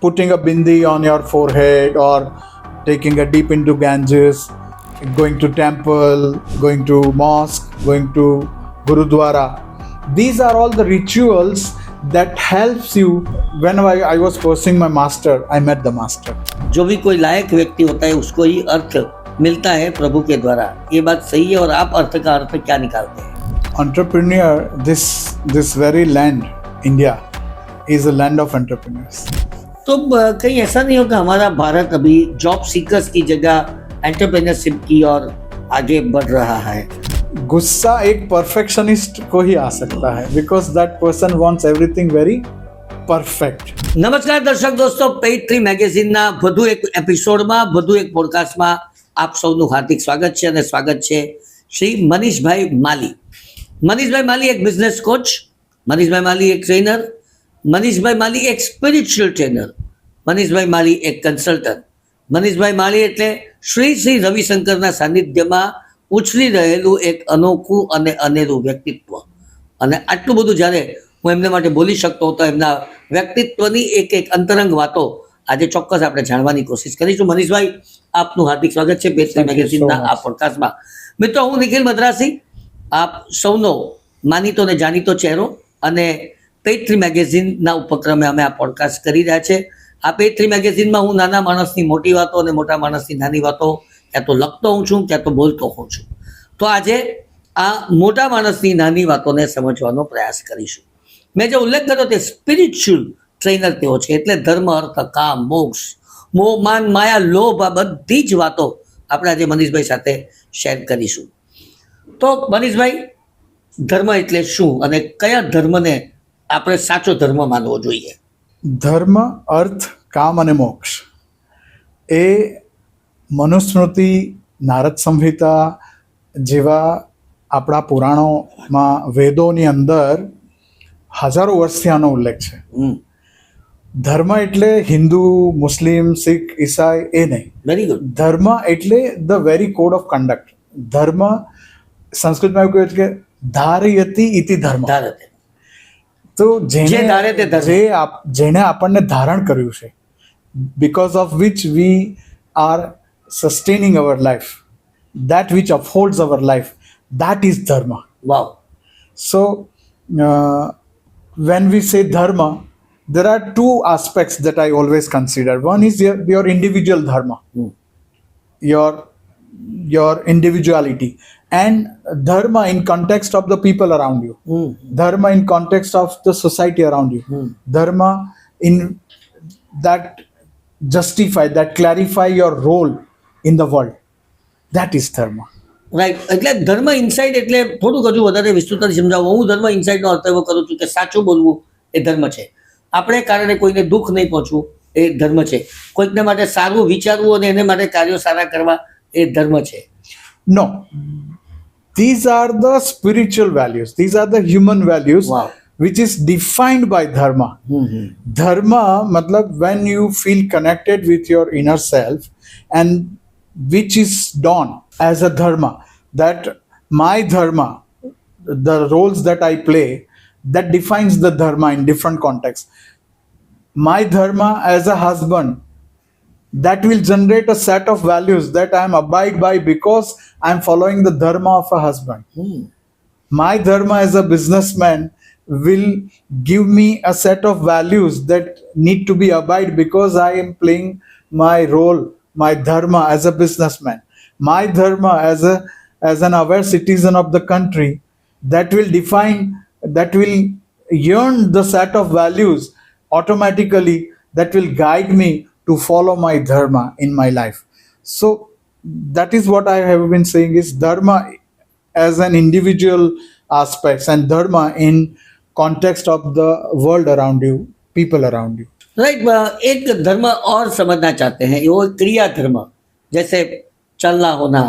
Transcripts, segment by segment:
putting a bindi on your forehead or taking a deep into Ganges, going to temple, going to mosque, going to Gurudwara. These are all the rituals that helps you. When I was pursuing my master, I met the master. जो भी कोई लायक व्यक्ति होता है उसको ही अर्थ मिलता है प्रभु के द्वारा, ये बात सही है। और आप अर्थ का अर्थ क्या निकालते हैं? Entrepreneur, this very land, India, is a land of entrepreneurs. तो कहीं ऐसा नहीं होगा हमारा भारत अभी जॉब सीकर्स की जगह एंटरप्रेन्योरशिप की और आगे बढ़ रहा है? गुस्सा एक परफेक्शनिस्ट को ही आ सकता है, because that person wants everything very perfect. નમસ્કાર દર્શક દોસ્તો, પેઇડ 3 મેગેઝિનના વધુ એક એપિસોડમાં, વધુ એક પોડકાસ્ટમાં આપ સૌનું હાર્દિક સ્વાગત છે. અને સ્વાગત છે શ્રી મનીષભાઈ માલી. મનીષભાઈ માલી એક બિઝનેસ કોચ, મનીષભાઈ માલી એક ટ્રેનર, મનીષભાઈ માલી એક સ્પિરિચ્યુઅલ ટ્રેનર, મનીષભાઈ માલી એક કન્સલ્ટન્ટ. મનીષભાઈ માલી એટલે શ્રી રવિશંકરના સાનિધ્યમાં ઉછળી રહેલું એક અનોખું અને અનેરું વ્યક્તિત્વ. અને આટલું બધું જ્યારે હું એમને માટે બોલી શકતો હતો, એમના વ્યક્તિત્વની એક અંતરંગ વાતો આજે ચોક્કસ આપણે જાણવાની કોશિશ કરીશું. મનીષભાઈ, આપનું હાર્દિક સ્વાગત છે પેઇડ 3 મેગેઝિનના આ પોડકાસ્ટમાં. મિત્રો, હું નિખિલ મદ્રાસી, આપ સૌનો માનીતો ને જાણીતો ચહેરો, અને પેઇડ 3 મેગેઝિનના ઉપક્રમે અમે આ પોડકાસ્ટ કરી રહ્યા છે. આ પેઇડ 3 મેગેઝિનમાં હું નાના માણસની મોટી વાતો અને મોટા માણસની નાની વાતો ક્યાં તો લખતો હોઉં છું, ક્યાં તો બોલતો હોઉં છું. તો આજે આ મોટા માણસની નાની વાતોને સમજવાનો પ્રયાસ કરીશું. મેં જે ઉલ્લેખ કર્યો તે સ્પિરિચ્યુઅલ ટ્રેનર તેઓ છે, એટલે ધર્મ, અર્થ, કામ, મોક્ષ, મોહ, માન, માયા, લોભ, આ બધી જ વાતો આપણે આજે મનીષભાઈ સાથે શેર કરીશું. તો મનીષભાઈ, ધર્મ એટલે શું અને કયા ધર્મને આપણે સાચો ધર્મ માનવો જોઈએ? ધર્મ, અર્થ, કામ અને મોક્ષ એ મનુસ્મૃતિ, નારદ સંહિતા જેવા આપણા પુરાણોમાં, વેદોની અંદર હજારો વર્ષથી આનો ઉલ્લેખ છે. ધર્મ એટલે હિન્દુ, મુસ્લિમ, શીખ, ઈસાઈ એ નહીં. Very good. ધર્મ એટલે the very code of conduct. ધર્મ સંસ્કૃતમાં એવું કહે છે કે ધારયતિ ઇતિ ધર્મ. તો જેને આપણને ધારણ કર્યું છે, because of which we are sustaining our life, that which upholds our life, that is dharma. Wow. So when we say dharma, there are two aspects that I always consider. One is your individual dharma, your individuality, and dharma in context of the people around you, dharma in context of the society around you, dharma in that justify, that clarify your role in the world. That is dharma. Right. એટલે ધર્મ inside એટલે થોડુંક હજુ વધારે વિસ્તૃત સમજાવો. હું ધર્મ ઇનસાઇડનો અર્થ એવો કરું છું કે સાચું બોલવું એ ધર્મ છે. આપણે કારણે કોઈને દુઃખ નહીં પહોંચવું એ ધર્મ છે. કોઈકને માટે સારું વિચારવું અને એને માટે કાર્યો સારા કરવા એ ધર્મ છે. No, these are the spiritual values. These are the human values. Wow. Which is defined by dharma. Dharma matlab when you feel connected with your inner self, and which is done as a dharma, that my dharma, the roles that I play, that defines the dharma in different contexts. My dharma as a husband, that will generate a set of values that I am abide by because I am following the dharma of a husband. My dharma as a businessman will give me a set of values that need to be abide because I am playing my role, my dharma as a businessman. My dharma as an aware citizen of the country, that will define, that will yearn the set of values automatically that will guide me to follow my dharma in my life. So that is what I have been saying is dharma as an individual aspects and dharma in context of the world around you, people around you. Right. एक धर्म और समझना चाहते हैं, वो क्रिया धर्म, जैसे चलना होना,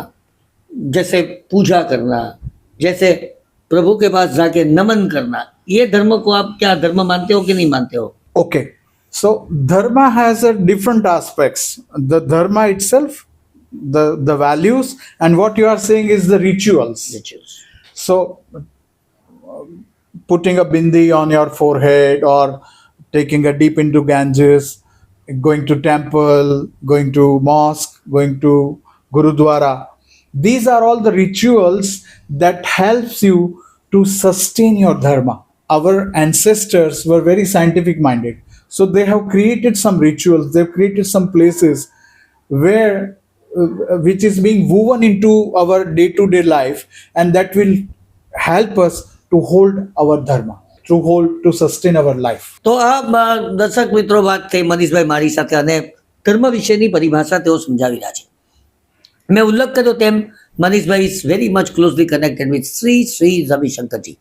जैसे पूजा करना, जैसे प्रभु के पास जाके नमन करना, ये धर्म को आप क्या धर्म मानते हो कि नहीं मानते हो? Okay, so dharma has a different aspects. The dharma itself, the values, and what you are saying is the rituals. So putting a bindi on your forehead or taking a deep into Ganges, going to temple, going to mosque, going to gurudwara. These are all the rituals that helps you to sustain your dharma. Our ancestors were very scientific minded, so they have created some rituals. They've created some places where which is being woven into our day-to-day life, and that will help us to hold our dharma, to sustain our life. તો આ દર્શક મિત્રો વાત થઈ મનીષભાઈ મારી સાથે અને ધર્મ વિશેની પરિભાષા તેઓ સમજાવી રહ્યા છે. મેં ઉલ્લેખ કર્યો તેમ Manishbhai is very much closely connected with Shri Ravishankarji.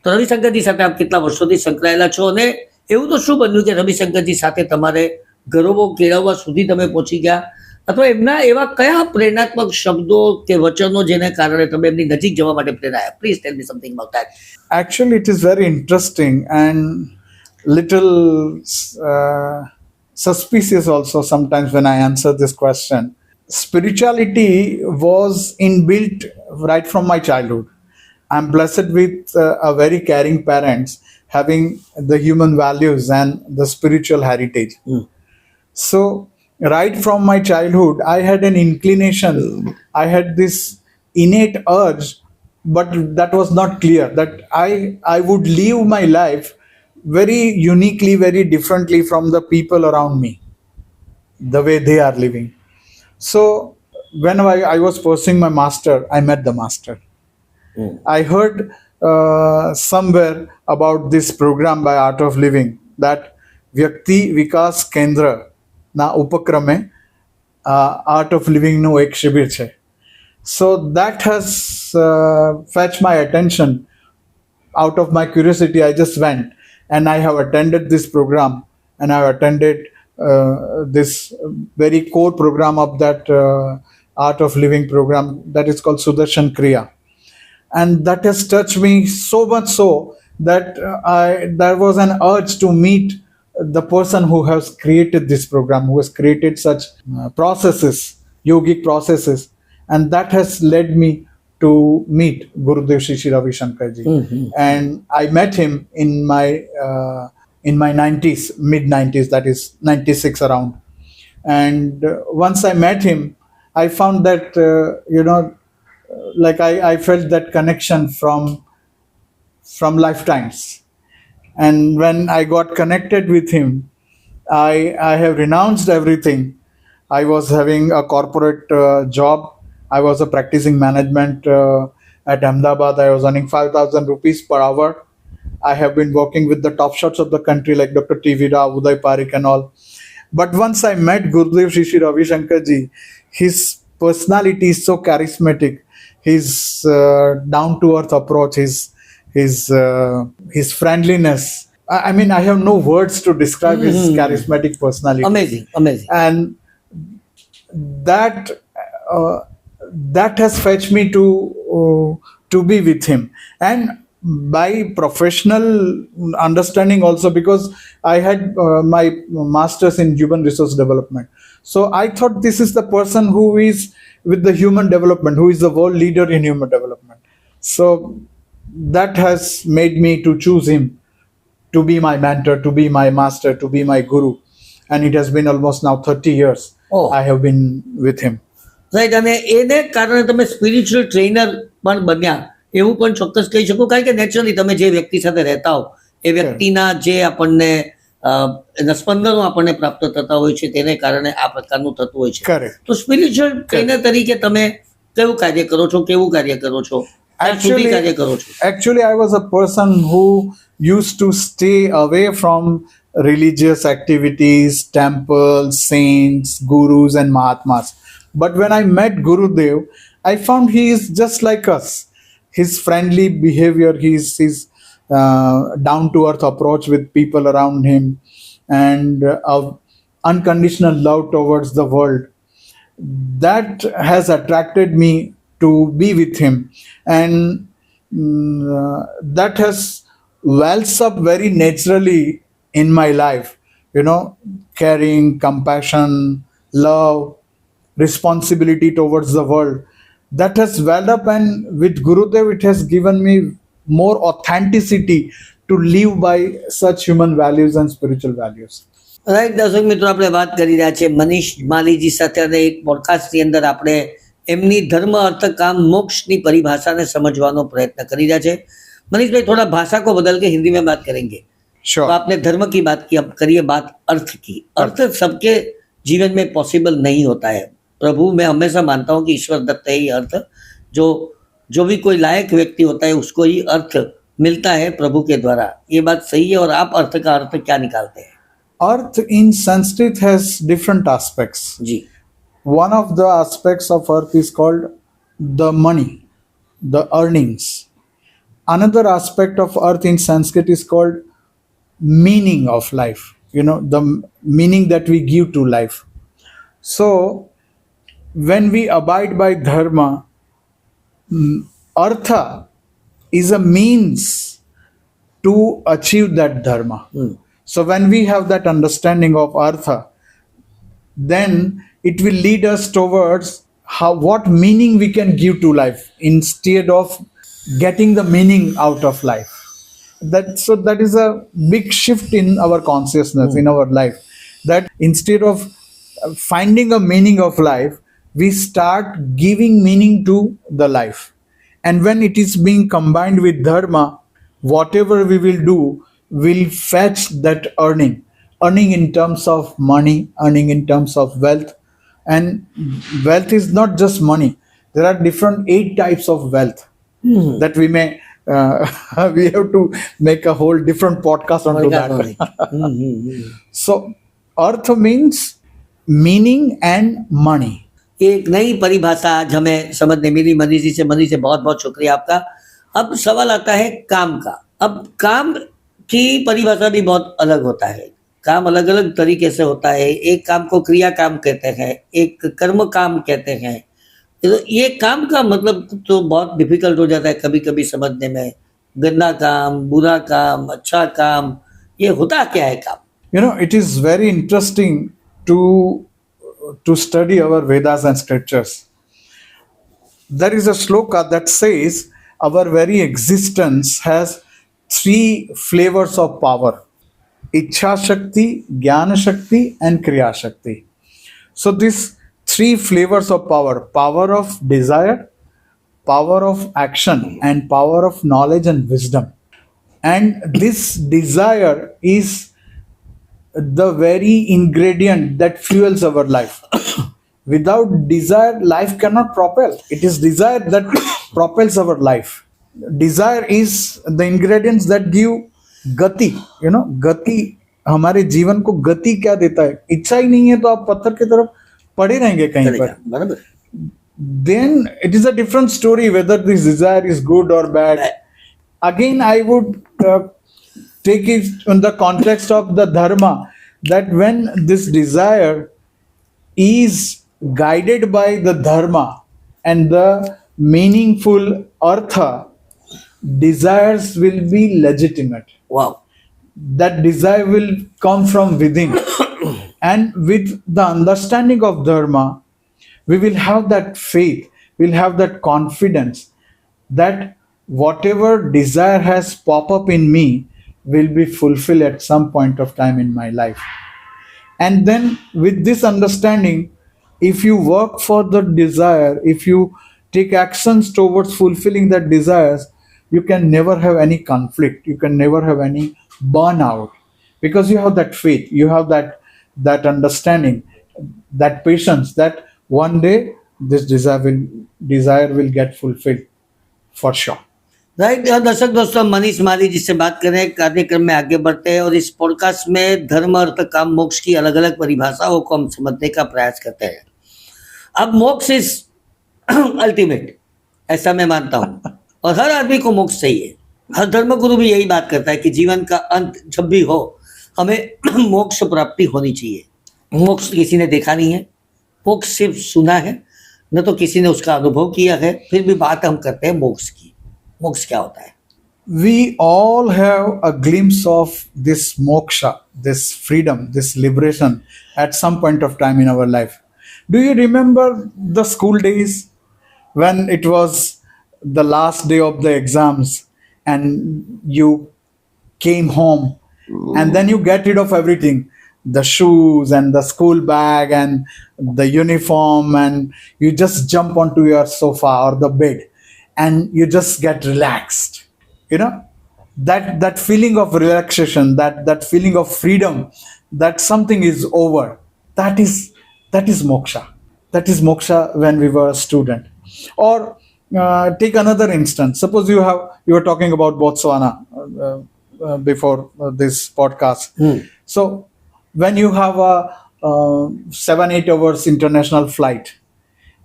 તો રવિશંકરજી સાથે આપ કેટલા વર્ષોથી સંકળાયેલા છો અને એવું તો શું બન્યું કે રવિશંકરજી સાથે તમારે ગૌરવો કેળવવા સુધી તમે પહોંચી ગયા, અથવા એમના એવા કયા પ્રેરણાત્મક શબ્દો કે વચનો જેને કારણે તમે એમની નજીક જવા માટે પ્રેરાયા? Please tell me something about that. Actually, it is very interesting and little suspicious also sometimes when I answer this question. Spirituality was inbuilt right from my childhood. I'm blessed with a very caring parents having the human values and the spiritual heritage. So right from my childhood, I had an inclination. I had this innate urge, but that was not clear, that I would live my life very uniquely, very differently from the people around me, the way they are living. So when I was pursuing my master, I met the master. I heard somewhere about this program by Art of Living, that Vyakti Vikas Kendra na ઉપક્રમે Art of Living નું એક શિબિર છે. So that has fetched my attention. Out of my curiosity, I just went and I have attended this program, and I have attended this very core program of that Art of Living program that is called Sudarshan Kriya. And that has touched me so much so that there was an urge to meet the person who has created this program, who has created such processes, yogic processes, and that has led me to meet Gurudev Shri Ravi Shankarji. And I met him in my 90s, mid 90s, that is 96 around. And once I met him, I found that like I felt that connection from lifetimes. And when I got connected with him, I have renounced everything. I was having a corporate job. I was a practicing management at Ahmedabad. I was earning 5,000 rupees per hour. I have been working with the top shots of the country like Dr. T.V. Rao, Uday Parikh and all. But once I met Gurudev Shri Ravi Shankarji, his personality is so charismatic. His down-to-earth approach, his friendliness. I mean, I have no words to describe his charismatic personality. Amazing, amazing. And that has fetched me to be with him. And by professional understanding also, because I had my master's in human resource development. So I thought this is the person who is with the human development, who is the world leader in human development. So that has made me to choose him to be my mentor, to be my master, to be my guru. And it has been almost now 30 years I have been with him. Right. અને એને કારણે તમે spiritual trainer પણ બન્યા એવું પણ ચોક્કસ કહી શકું, કારણ કે નેચરલી તમે જે વ્યક્તિ સાથે રહેતા હો એ વ્યક્તિના જે આપણને એના સ્પંદનો આપણને પ્રાપ્ત થતા હોય છે તેને કારણે આ પ્રકારનું થતું હોય છે. તો સ્પિરિચ્યુઅલ ટ્રેનર તરીકે તમે કયું કાર્ય કરો છો, કેવું કાર્ય કરો છો, કાર્ય કરો છો? Actually, I was a person who used to stay away from religious activities, temples, saints, gurus and mahatmas. But when I met Gurudev, I found he is just like us. His friendly behavior, his down-to-earth approach with people around him, and unconditional love towards the world, that has attracted me to be with him. And that has wells up very naturally in my life. Caring, compassion, love, responsibility towards the world, that has welled up, and with Gurudev it has given me more authenticity to live by such human values and spiritual values. Right, દર્શક મિત્રો, આપણે વાત કરી રહ્યા છીએ મનીષ માલીજી સાથે અને એક પોડકાસ્ટની અંદર આપણે એમની ધર્મ અર્થ કામ મોક્ષની પરિભાषाને समझવાનો प्रयत्न કરી રહ્યા છે। मनीष भाई, थोड़ा भाषा को बदल के हिंदी में बात करेंगे। श्योर। तो आपने धर्म की बात की, अब करिए बात अर्थ की। अर्थ सबके जीवन में पॉसिबल नहीं होता है। प्रभु, मैं हमेशा मानता हूँ कि ईश्वर दत्त है ही अर्थ। जो जो भी कोई लायक व्यक्ति होता है उसको ही अर्थ मिलता है प्रभु के द्वारा। ये बात सही है? और आप अर्थ का अर्थ क्या निकालते हैं? Earth in Sanskrit has different aspects. Ji. One of the aspects of earth is called the money, the earnings. Another aspect of earth in Sanskrit is called meaning of life, the meaning that we give to life. So when we abide by dharma, artha is a means to achieve that dharma. So when we have that understanding of artha, then it will lead us towards what meaning we can give to life instead of getting the meaning out of life. That is a big shift in our consciousness, in our life, that instead of finding a meaning of life, we start giving meaning to the life. And when it is being combined with dharma, whatever we will do will fetch that earning in terms of money, earning in terms of wealth. And wealth is not just money. There are different 8 types of wealth that we may we have to make a whole different podcast onto that. So earth means meaning and money. एक नई परिभाषा आज हमें समझने मिली मनीष जी से। मनीष जी, बहुत बहुत शुक्रिया आपका। अब सवाल आता है काम का। अब काम की परिभाषा भी बहुत अलग होता है। काम अलग अलग तरीके से होता है। एक काम को क्रिया काम कहते हैं, एक कर्म काम कहते हैं। तो ये काम का मतलब तो बहुत डिफिकल्ट हो जाता है कभी कभी समझने में। गंदा काम, बुरा काम, अच्छा काम, ये होता क्या है काम? It is very interesting to study our Vedas and scriptures. There is a shloka that says our very existence has 3 flavors of power: Ichha Shakti, Jnana Shakti, and Kriya Shakti. So these 3 flavors of power of desire, power of action, and power of knowledge and wisdom. And this desire is the very ingredient that fuels our life. Without desire, life cannot propel. It is desire that propels our life. Desire is the ingredients that give gati. गति, हमारे जीवन को गति क्या देता है? इच्छा ही नहीं है तो आप पत्थर की तरफ पड़े रहेंगे कहीं पर। Then it is a different story whether this desire is good or bad. Again, I would take it in the context of the dharma, that when this desire is guided by the dharma and the meaningful artha, desires will be legitimate. Wow. That desire will come from within. And with the understanding of dharma, we will have that faith, we'll have that confidence that whatever desire has pop up in me will be fulfilled at some point of time in my life. And then with this understanding, if you work for the desire, if you take actions towards fulfilling that desires, you can never have any conflict, you can never have any burnout, because you have that faith, you have that understanding, that patience, that one day this desire will get fulfilled for sure. Right. दर्शक दोस्तों, मनीष माली जी से बात करें, कार्यक्रम में आगे बढ़ते हैं और इस पॉडकास्ट में धर्म, अर्थ, काम, मोक्ष की अलग अलग परिभाषाओं को हम समझने का प्रयास करते हैं। अब मोक्ष इज अल्टीमेट, ऐसा मैं मानता हूँ, और हर आदमी को मोक्ष चाहिए। हर धर्मगुरु भी यही बात करता है कि जीवन का अंत जब भी हो, हमें मोक्ष प्राप्ति होनी चाहिए। मोक्ष किसी ने देखा नहीं है, मोक्ष सिर्फ सुना है, न तो किसी ने उसका अनुभव किया है। फिर भी बात हम करते हैं मोक्ष की। मोक्ष क्या होता है? We all have a glimpse of this moksha, this freedom, this liberation at some point of time in our life. Do you remember the school days when it was the last day of the exams and you came home and then you get rid of everything? the shoes and the school bag and the uniform, and you just jump onto your sofa or the bed and you just get relaxed. You know, that feeling of relaxation, that feeling of freedom, that something is over, that is moksha. That is moksha when we were a student. Or take another instance. Suppose you were talking about Botswana before this podcast. So when you have a 7-8 hours international flight,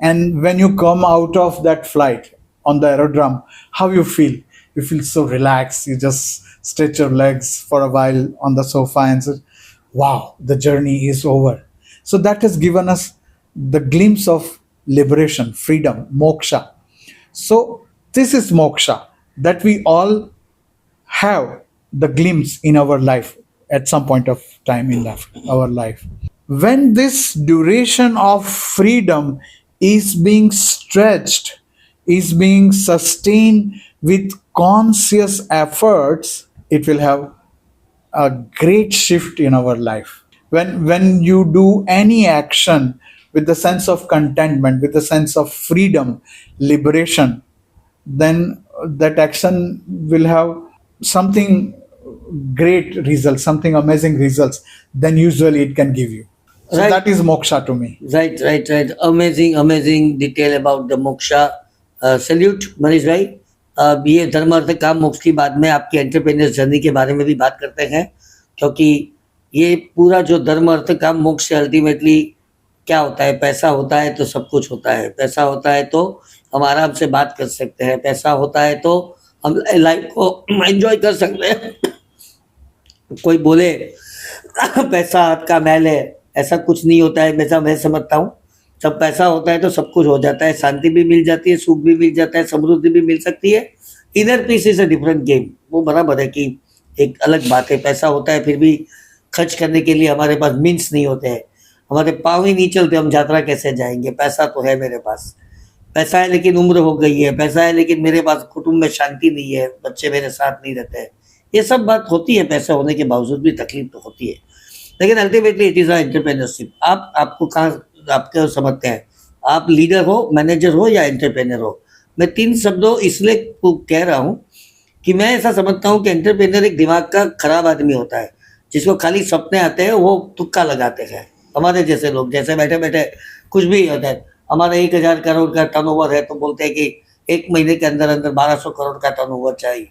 and when you come out of that flight on the aerodrome, how you feel? You feel so relaxed. You just stretch your legs for a while on the sofa and say, wow, the journey is over. So that has given us the glimpse of liberation, freedom, moksha. So this is moksha that we all have the glimpse in our life at some point of time in our life. When this duration of freedom is being stretched, is being sustained with conscious efforts, it will have a great shift in our life. When you do any action with the sense of contentment, with the sense of freedom, liberation, then that action will have something great results, something amazing results than usually it can give you. So Right. that is moksha to me. Right. Amazing detail about the moksha. Salute Manish भाई. ये धर्म अर्थ काम मोक्ष की बाद में आपकी entrepreneur journey के बारे में भी बात करते हैं, क्योंकि ये पूरा जो धर्म अर्थ काम मोक्ष से अल्टीमेटली क्या होता है. पैसा होता है तो सब कुछ होता है. पैसा होता है तो हम आराम से बात कर सकते हैं. पैसा होता है तो हम लाइफ को एंजॉय कर सकते हैं. कोई बोले पैसा हाथ का मैल है, ऐसा कुछ नहीं होता है. मैं समझता हूँ जब पैसा होता है तो सब कुछ हो जाता है. शांति भी मिल जाती है, सुख भी मिल जाता है, समृद्धि भी मिल सकती है. Inner peace is a different game. वो बराबर है कि एक अलग बात है. पैसा होता है फिर भी खर्च करने के लिए हमारे पास मीन्स नहीं होते हैं. हमारे पाँव ही नहीं चलते, हम यात्रा कैसे जाएंगे. पैसा तो है मेरे पास, पैसा है लेकिन उम्र हो गई है. पैसा है लेकिन मेरे पास कुटुंब में शांति नहीं है, बच्चे मेरे साथ नहीं रहते हैं. ये सब बात होती है. पैसा होने के बावजूद भी तकलीफ तो होती है. लेकिन ultimately it is a entrepreneurship. आपको कहाँ आपके समझते हैं, आप लीडर हो, मैनेजर हो या एंटरप्रेन्योर हो. मैं 3 शब्दों इसलिए कह रहा हूँ कि मैं ऐसा समझता हूँ कि एंटरप्रेन्योर एक दिमाग का खराब आदमी होता है, जिसको खाली सपने आते हैं, वो तुक्का लगाते हैं. हमारे जैसे लोग जैसे बैठे बैठे कुछ भी होता है. हमारा 1000 करोड़ का टर्नओवर है तो बोलते हैं कि एक महीने के अंदर अंदर 1200 करोड़ का टर्नओवर चाहिए.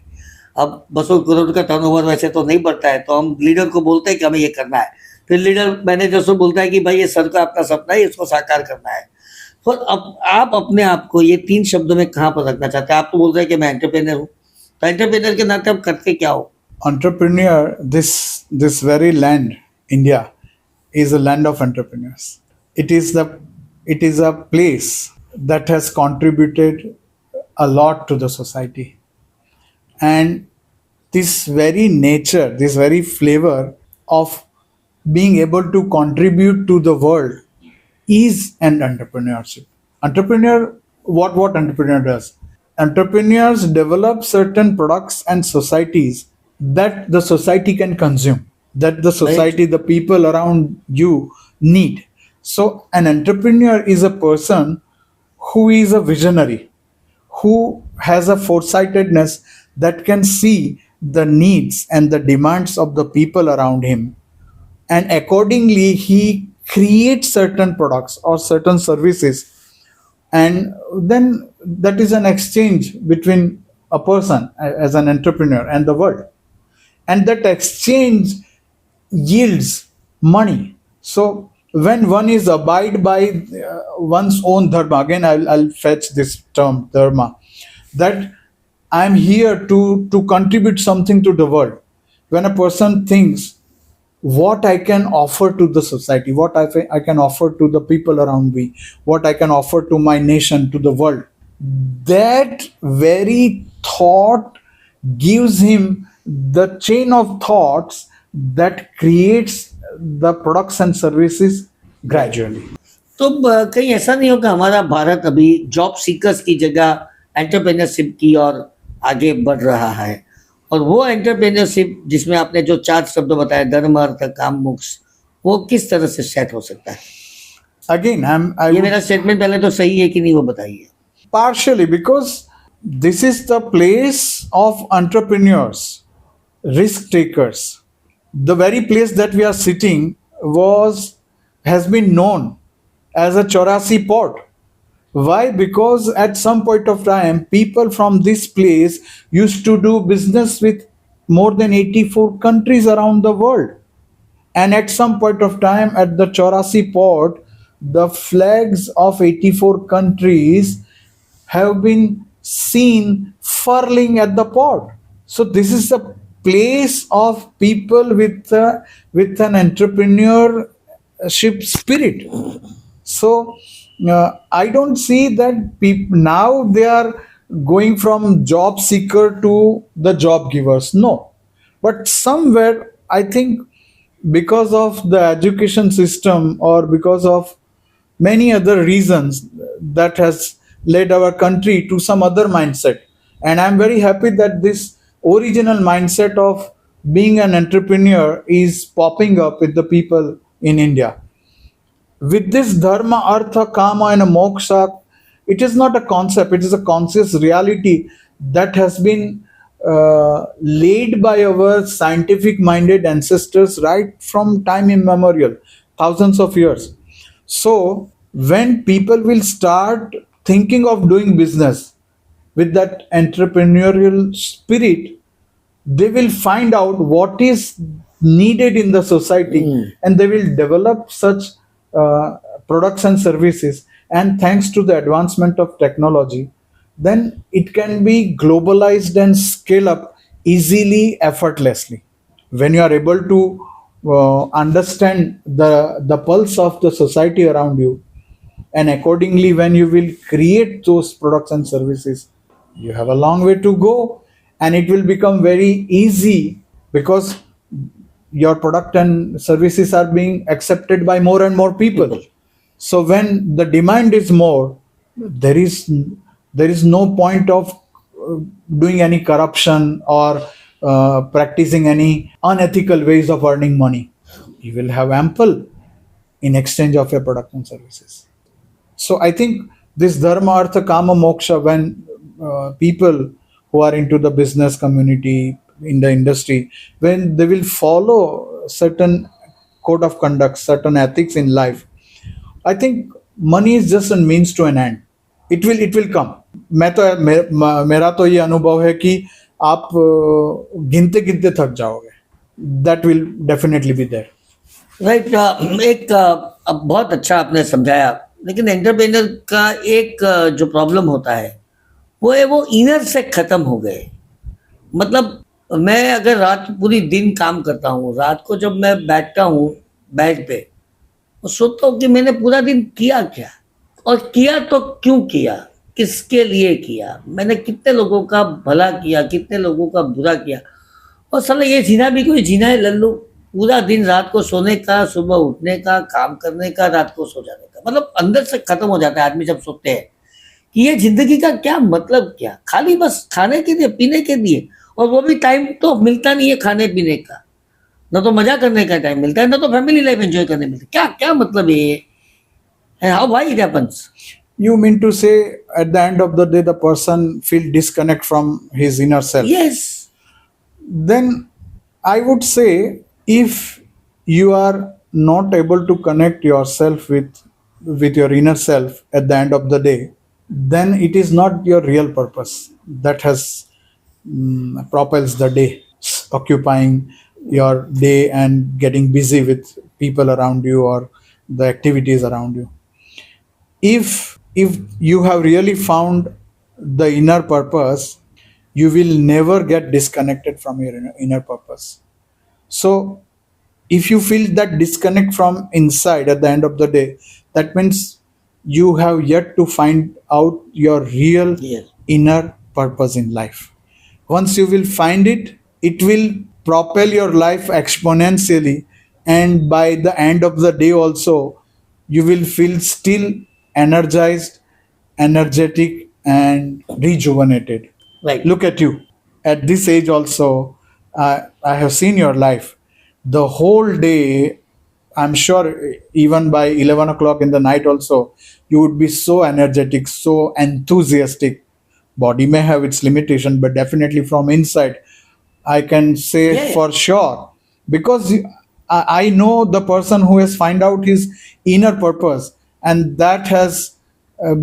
अब 200 करोड़ का टर्नओवर वैसे तो नहीं बढ़ता है, तो हम लीडर को बोलते हैं कि हमें ये करना है. फिर लीडर मैनेजर से बोलता है कि भाई ये सर का अपना सपना है, इसको साकार करना है. तो अब आप अपने आप को ये 3 शब्दों में कहाँ पर रखना चाहते हैं. आप तो बोल रहे हैं कि मैं एंटरप्रेन्योर हूँ, तो एंटरप्रेन्योर के नाते आप करते क्या हो. Entrepreneur, this very land, India, is a land of entrepreneurs. It is a place that has contributed a lot to the society. And this very nature, this very flavor of being able to contribute to the world is an entrepreneurship. What entrepreneur does? Entrepreneurs develop certain products and societies that the society can consume, that the society, the people around you need. So an entrepreneur is a person who is a visionary, who has a foresightedness that can see the needs and the demands of the people around him, and accordingly he creates certain products or certain services, and then that is an exchange between a person as an entrepreneur and the world, and that exchange yields money. So when one is abide by one's own dharma, again I'll fetch this term dharma, that I'm here to contribute something to the world. When a person thinks what I can offer to the society, what I can offer to the people around me, what I can offer to my nation, to the world, that very thought gives him the chain of thoughts that creates the products and services gradually. तो कहीं ऐसा नहीं हो कि हमारा भारत अभी job seekers की जगह एंटरप्रेन्योरशिप की ओर आगे बढ़ रहा है, और वो एंटरप्रेन्योरशिप जिसमें आपने जो 4 शब्द बताए, धर्म अर्थ काम मोक्ष, वो किस तरह से सेट हो सकता है? Again, I ये would मेरा स्टेटमेंट पहले तो सही है कि नहीं वो बताइए. partially because this is the place of entrepreneurs, risk takers. The very place that we are sitting was has been known as a Chaurasi port. Why? Because at some point of time, people from this place used to do business with more than 84 countries around the world. And at some point of time, at the Chaurasi port, the flags of 84 countries have been seen furling at the port. So this is a place of people with an entrepreneurship spirit. So I don't see that people now they are going from job seeker to the job givers. No, but somewhere I think because of the education system or because of many other reasons that has led our country to some other mindset, and I'm very happy that this original mindset of being an entrepreneur is popping up with the people in India. With this dharma, artha, kama, and moksha, it is not a concept, it is a conscious reality that has been laid by our scientific minded ancestors right from time immemorial, thousands of years. So, when people will start thinking of doing business with that entrepreneurial spirit, they will find out what is needed in the society and they will develop such products and services, and thanks to the advancement of technology, then it can be globalized and scale up easily, effortlessly. When you are able to understand the pulse of the society around you, and accordingly when you will create those products and services, you have a long way to go, and it will become very easy because your product and services are being accepted by more and more people. So when the demand is more, there is no point of uh, doing any corruption or practicing any unethical ways of earning money. You will have ample in exchange of your product and services. So I think this dharma, artha, kama, moksha, when people who are into the business community, in the industry, when they will follow certain code of conduct, certain ethics in life, I think money is just a means to an end. It will come. मेरा तो ये अनुभव है कि आप गिनते गिनते थक जाओगे. That will definitely be there. Right. एक अब बहुत अच्छा आपने समझाया, लेकिन एंटरप्रेन्योर का एक जो प्रॉब्लम होता है वो है वो इनर से खत्म हो गए. मतलब मैं अगर रात पूरी दिन काम करता हूँ, रात को जब मैं बैठता हूँ बेड पे, और सोचता हूँ कि मैंने पूरा दिन किया क्या, और किया तो क्यों किया, किसके लिए किया, मैंने कितने लोगों का भला किया, कितने लोगों का बुरा किया, और साला ये जीना भी कोई जीना है लल्लू, पूरा दिन रात को सोने का, सुबह उठने का, काम करने का, रात को सो जाने का. मतलब अंदर से खत्म हो जाता है आदमी जब सोते हैं कि ये जिंदगी का क्या मतलब, क्या खाली बस खाने के लिए, पीने के लिए, और वो भी टाइम तो मिलता नहीं है खाने पीने का, ना तो मजा करने का टाइम मिलता है, ना तो फैमिली लाइफ एंजॉय करने मिलता है. क्या क्या मतलब है ये, how why it happens? You mean to say at the end of the day the person feel disconnect from his inner self? Yes. Then I would say if you are not able to connect yourself with your inner self at the end of the day, then it is not your real purpose that has propels the day, occupying your day and getting busy with people around you or the activities around you. If you have really found the inner purpose, you will never get disconnected from your inner purpose. So if you feel that disconnect from inside at the end of the day, that means you have yet to find out your real Yes. inner purpose in life. Once you will find it, it will propel your life exponentially, and by the end of the day also you will feel still energized, energetic, and rejuvenated. Right. Look at you at this age also. I have seen your life. The whole day I'm sure even by 11 o'clock in the night also, you would be so energetic, so enthusiastic. Body may have its limitation, but definitely from inside, I can say Yeah, yeah. for sure, because I know the person who has find out his inner purpose, and that has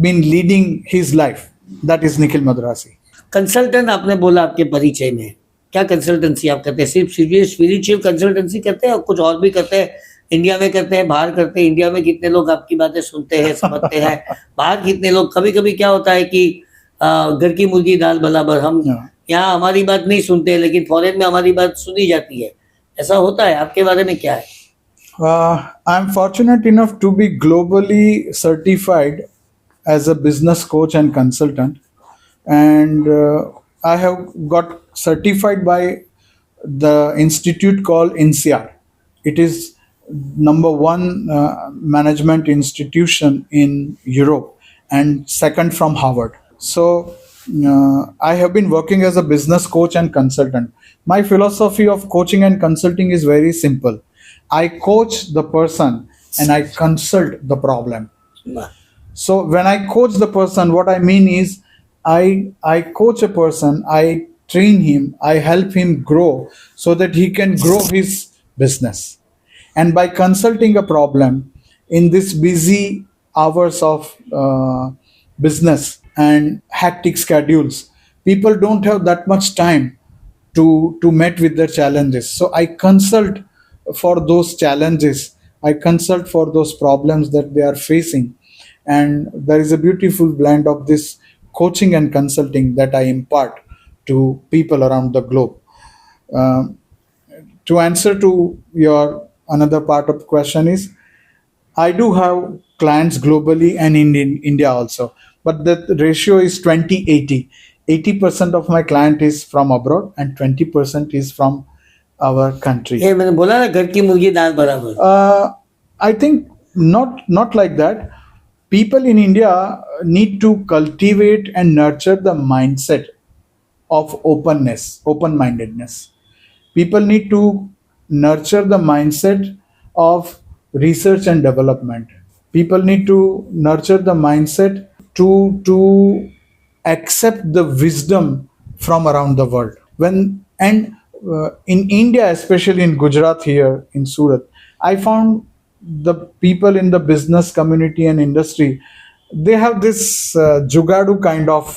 been leading his life. That is Nikhil Madrasi. Consultant आपने बोला आपके परिचय में, क्या consultancy आप करते हैं? सिर्फ स्पिरिचुअल कंसल्टेंसी करते हैं और कुछ और भी करते हैं? इंडिया में करते हैं, बाहर करते हैं? इंडिया में कितने लोग आपकी बातें सुनते हैं, समझते हैं? बाहर कितने लोग? कभी कभी क्या होता है कि घर की मुर्गी दाल बराबर, हम Yeah. यहाँ हमारी बात नहीं सुनते, लेकिन फॉरेन में हमारी बात सुनी जाती है, ऐसा होता है? आपके बारे में क्या है? I'm fortunate enough to be globally certified as a business coach and consultant, and I have got certified by the institute called INSEAD. It is number one management institution in Europe, and second from Harvard. So I have been working as a business coach and consultant. My philosophy of coaching and consulting is very simple. I coach the person and I consult the problem. So when I coach the person, what I mean is I coach a person, I train him, I help him grow so that he can grow his business. And by consulting a problem in this busy hours of business and hectic schedules, people don't have that much time to meet with their challenges. So I consult for those challenges. I consult for those problems that they are facing. And there is a beautiful blend of this coaching and consulting that I impart to people around the globe. Um, to answer to your another part of the question is, I do have clients globally and in India also, but the ratio is 20-80. 80% of my client is from abroad and 20% is from our country. ये मैंने बोला ना, घर की मुर्गी दाल बराबर. I think not like that. People in India need to cultivate and nurture the mindset of openness, open-mindedness. People need to nurture the mindset of research and development. People need to nurture the mindset to accept the wisdom from around the world. In India, especially in Gujarat here in Surat, I found the people in the business community and industry, they have this jugadu kind of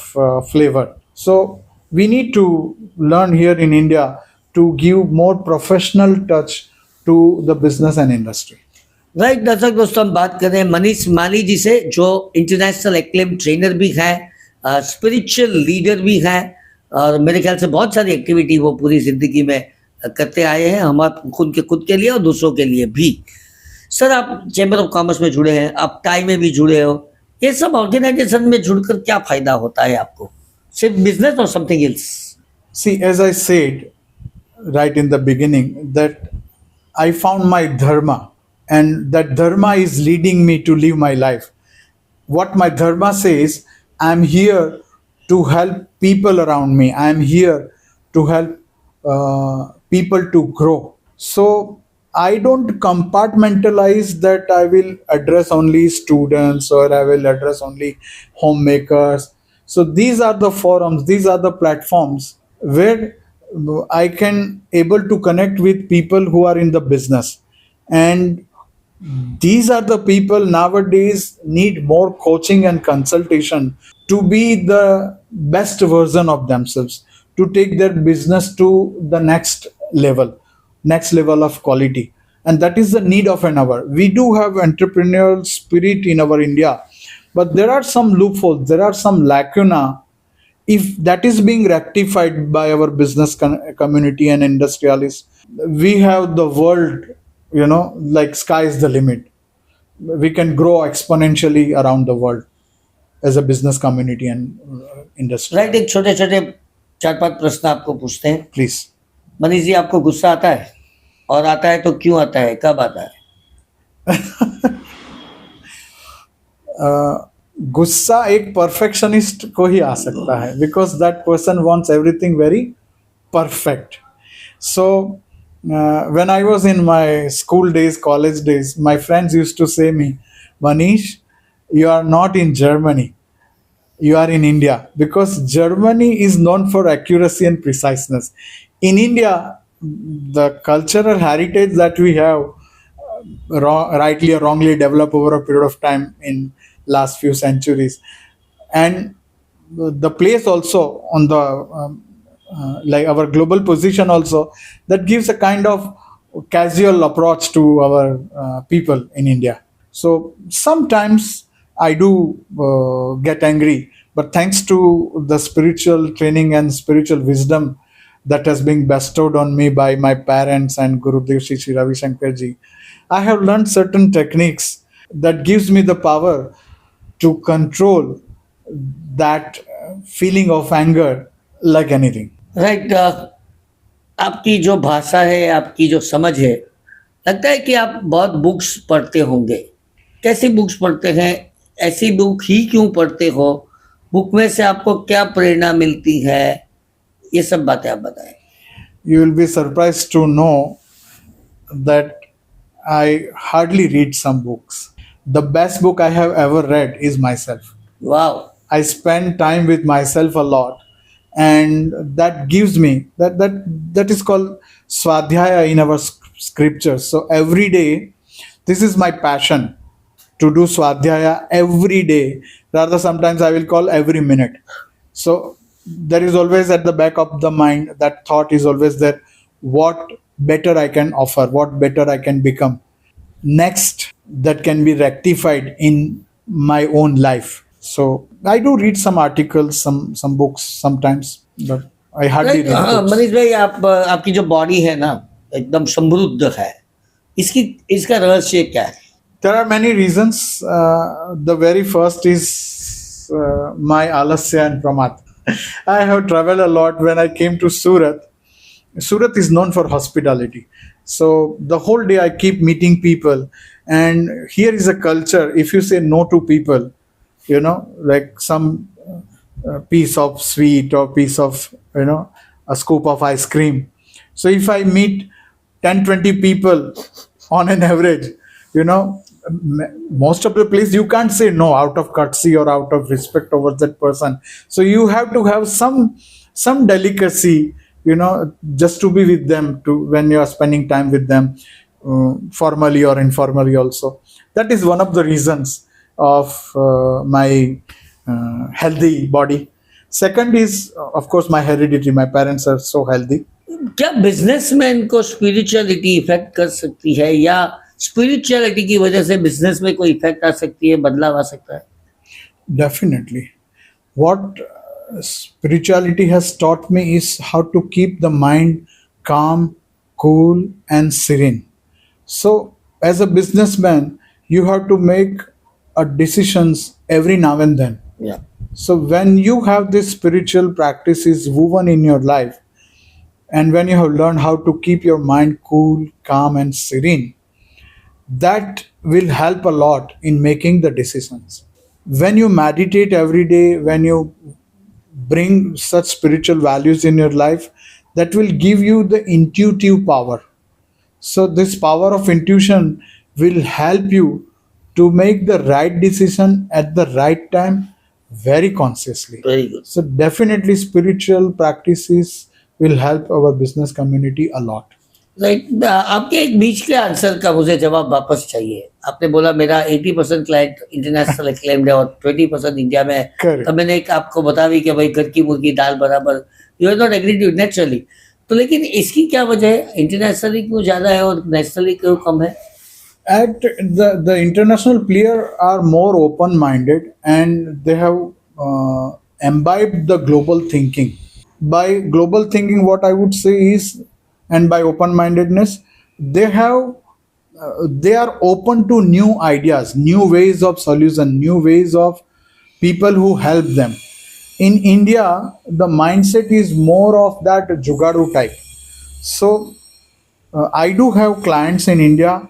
flavor. So we need to learn here in India to give more professional touch to the business and industry. Right दर्शक दोस्तों, हम बात कर रहे हैं मनीष माली जी से, जो international acclaim trainer भी है, स्पिरिचुअल लीडर भी है, और मेरे ख्याल से बहुत सारी एक्टिविटी वो पूरी जिंदगी में करते आए हैं, हमारे खुद के लिए और दूसरों के लिए भी. सर, आप चैम्बर ऑफ कॉमर्स में जुड़े हैं, आप टाई में भी जुड़े हो, ये सब ऑर्गेनाइजेशन में जुड़कर क्या फायदा होता है आपको? सिर्फ बिजनेस और something else? See, as I said right in the beginning, that I found my dharma, and that dharma is leading me to live my life. What my dharma says, I'm here to help people around me. I'm here to help people to grow. So I don't compartmentalize that I will address only students or I will address only homemakers. So these are the forums, these are the platforms where I can able to connect with people who are in the business. And these are the people nowadays need more coaching and consultation to be the best version of themselves, to take their business to the next level of quality. And that is the need of an hour. We do have entrepreneurial spirit in our India, but there are some loopholes, there are some lacuna. If that is being rectified by our business community and industrialists, we have the world, like sky is the limit. We can grow exponentially around the world as a business community and industry. Right, एक छोटे छोटे 4-5 प्रश्न आपको पूछते हैं. Please. Manish ji, आपको गुस्सा आता है? और आता है तो क्यों आता है, कब आता है? गुस्सा एक परफेक्शनिस्ट को ही आ सकता है, because that person wants everything very perfect. So When I was in my school days, college days, my friends used to say me, Manish, you are not in Germany, you are in India, because Germany is known for accuracy and preciseness. In India, the cultural heritage that we have, rightly or wrongly, developed over a period of time in last few centuries, and the place also on the like our global position also, that gives a kind of casual approach to our people in India. So sometimes I do get angry, but thanks to the spiritual training and spiritual wisdom that has been bestowed on me by my parents and Gurudev Shri Ravi Shankar ji, I have learned certain techniques that gives me the power to control that feeling of anger like anything. Right. आपकी जो भाषा है, आपकी जो समझ है, लगता है कि आप बहुत बुक्स पढ़ते होंगे। कैसी बुक्स पढ़ते हैं? ऐसी बुक ही क्यों पढ़ते हो? बुक में से आपको क्या प्रेरणा मिलती है? ये सब बातें आप बताएं। You will be surprised to know that I hardly read some books. The best book I have ever read is myself. वाह। I spend time with myself a lot, and that gives me that is called swadhyaya in our scriptures. So every day, this is my passion to do swadhyaya every day. Rather, sometimes I will call every minute. So there is always at the back of the mind, that thought is always there: what better I can offer, what better I can become next, that can be rectified in my own life. So I do read some articles, some books sometimes, but I hardly right. read हाँ books. Manish भाई, आप आपकी जो body है ना, एकदम समृद्ध है। इसकी इसका रहस्य क्या है? There are many reasons. The very first is my alasya and pramat. I have traveled a lot. When I came to Surat, Surat is known for hospitality. So the whole day I keep meeting people, and here is a culture. If you say no to people, like some piece of sweet or piece of, a scoop of ice cream. So if I meet 10-20 people on an average, most of the place you can't say no out of courtesy or out of respect towards that person. So you have to have some delicacy, just to be with them, to when you are spending time with them, formally or informally also. That is one of the reasons of my healthy body. Second is, of course, my heredity. My parents are so healthy. क्या businessman को spirituality effect कर सकती है, या spirituality की वजह से business में कोई इफेक्ट आ सकती है, बदलाव आ सकता है? Definitely. What spirituality has taught me is how to keep the mind calm, cool, and serene. So, as a businessman, you have to make decisions every now and then. या So, when you have this spiritual practices woven in your life, and when you have learned how to keep your mind cool, calm, and serene, that will help a lot in making the decisions. When you meditate every day, when you bring such spiritual values in your life, that will give you the intuitive power. So this power of intuition will help you to make the right decision at the right time, very consciously. Very good. So definitely spiritual practices will help our business community a lot. Right. आपके एक बीच के answer का मुझे जवाब वापस चाहिए। आपने बोला मेरा 80% क्लाइंट इंटरनेशनल क्लेम्ड है और 20% इंडिया में है। Correct. तब मैंने एक आपको बता दी कि भाई घर की मुर्गी दाल बराबर, you are not agree to naturally. तो लेकिन इसकी क्या वजह है? इंटरनेशनली क्यों ज्यादा है और नेशनली क्यों कम है? At the international player are more open minded, and they have imbibed the global thinking. By global thinking, what I would say is, and by open mindedness, they are open to new ideas, new ways of solution, new ways of people who help them. In India, the mindset is more of that jugadu type. So I do have clients in India,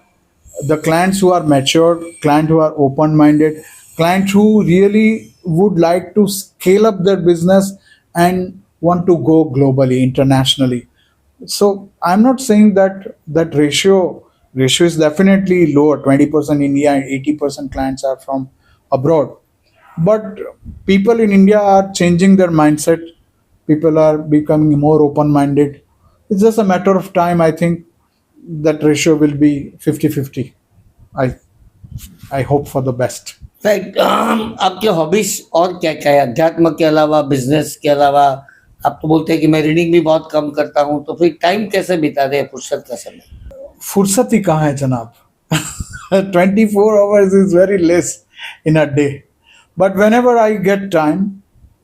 the clients who are matured, clients who are open-minded, clients who really would like to scale up their business and want to go globally, internationally. So I'm not saying that ratio is definitely lower. 20% India and 80% clients are from abroad. But people in India are changing their mindset. People are becoming more open-minded. It's just a matter of time. I think that ratio will be 50-50. I I hope for the best. Right, आपके hobbies और क्या क्या है अध्यात्म के अलावा, business के अलावा? आप तो बोलते हैं कि मैं रीडिंग भी बहुत कम करता हूँ, तो फिर टाइम कैसे बिताते हैं, फुर्सत का समय? फुर्सत ही कहाँ है जनाब. 24 hours is very less in a day. But whenever I get time,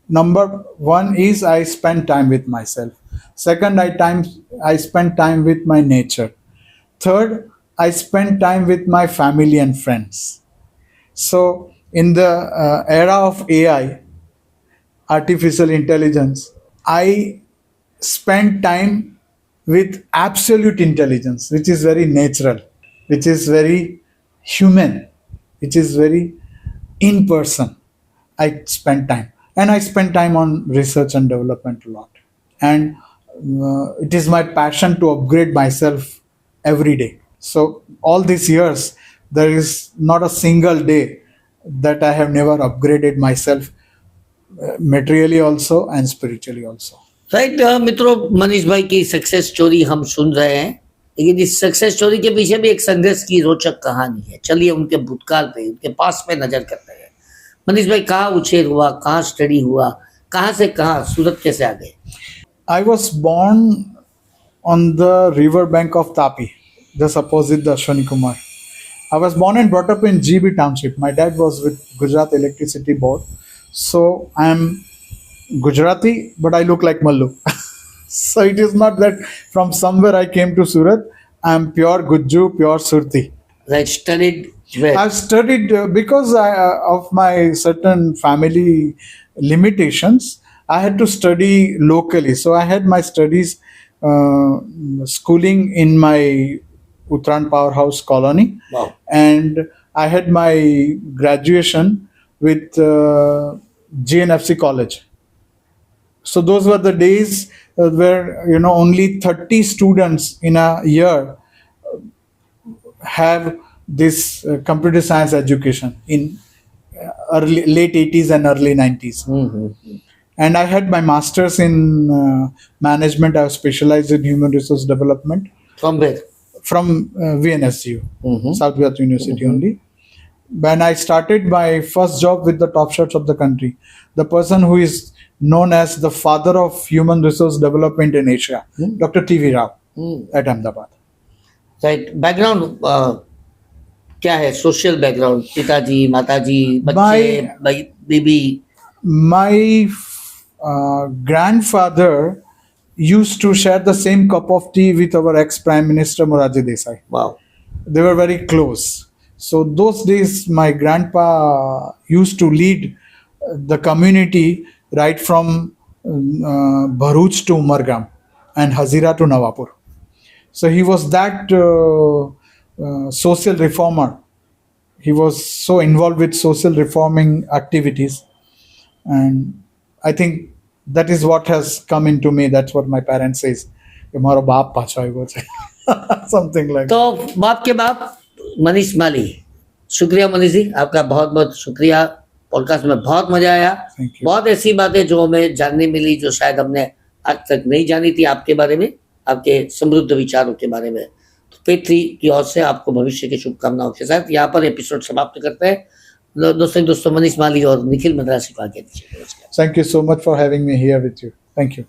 number one is I spend time with myself. Second, I spend time with my nature. Third, I spend time with my family and friends. So in the era of AI, artificial intelligence, I spend time with absolute intelligence, which is very natural, which is very human, which is very in person. I spend time, and I spend time on research and development a lot. And it is my passion to upgrade myself every day. So all these years, there is not a single day that I have never upgraded myself, materially also and spiritually also. Right, मित्रों, मनीष भाई की success story हम सुन रहे हैं, लेकिन इस success story के पीछे भी एक संघर्ष की रोचक कहानी है. चलिए उनके भूतकाल पे, उनके पास पे नजर करते हैं. मनीष भाई कहाँ उछेर हुआ, कहाँ स्टडी हुआ, कहाँ से कहाँ सूरत कैसे आ गए? I was born on the river bank of Tapi, just opposite the Ashwani Kumar. I was born and brought up in GB Township. My dad was with Gujarat Electricity Board. So I am Gujarati, but I look like Mallu. So it is not that from somewhere I came to Surat. I am pure Gujju, pure Surti. Right, studied where? I've studied because of my certain family limitations. I had to study locally, so I had my studies, schooling in my Uttran Powerhouse colony, wow. and I had my graduation with GNFC College. So those were the days where only 30 students in a year have this computer science education in late 80s and early 90s. And I had my master's in management. I was specialized in human resource development from where? from VNSU, South Gujarat University only. When I started my first job with the top shots of the country, the person who is known as the father of human resource development in Asia, Dr. T.V. Rao at Ahmedabad. Right, background क्या है? Social background, पिताजी, माताजी, बच्चे, बीबी? My grandfather used to share the same cup of tea with our ex-Prime Minister Morarji Desai. Wow. They were very close. So those days, my grandpa used to lead the community right from Bharuch to Umargam and Hazira to Nawapur. So he was that social reformer. He was so involved with social reforming activities, and I think that is what has come into me. That's what my parents says. "Maro baap pacha hai wo se." Something like तो बाप के बाप मनीष माली. शुक्रिया मनीष जी, आपका बहुत बहुत शुक्रिया. Podcast में बहुत मजा आया. Thank you. बहुत ऐसी बातें जो हमें जानने मिली, जो शायद हमने आज तक नहीं जानी थी आपके बारे में, आपके समृद्ध विचारों के बारे में. तो P3 की ओर से आपको भविष्य की शुभकामनाओं के साथ यहाँ पर एपिसोड समाप्त करते हैं. दोस्तों, मनीष माली और निखिल मद्रासी को आगे दीजिए. नमस्कार. Thank you so much for having me here with you. Thank you.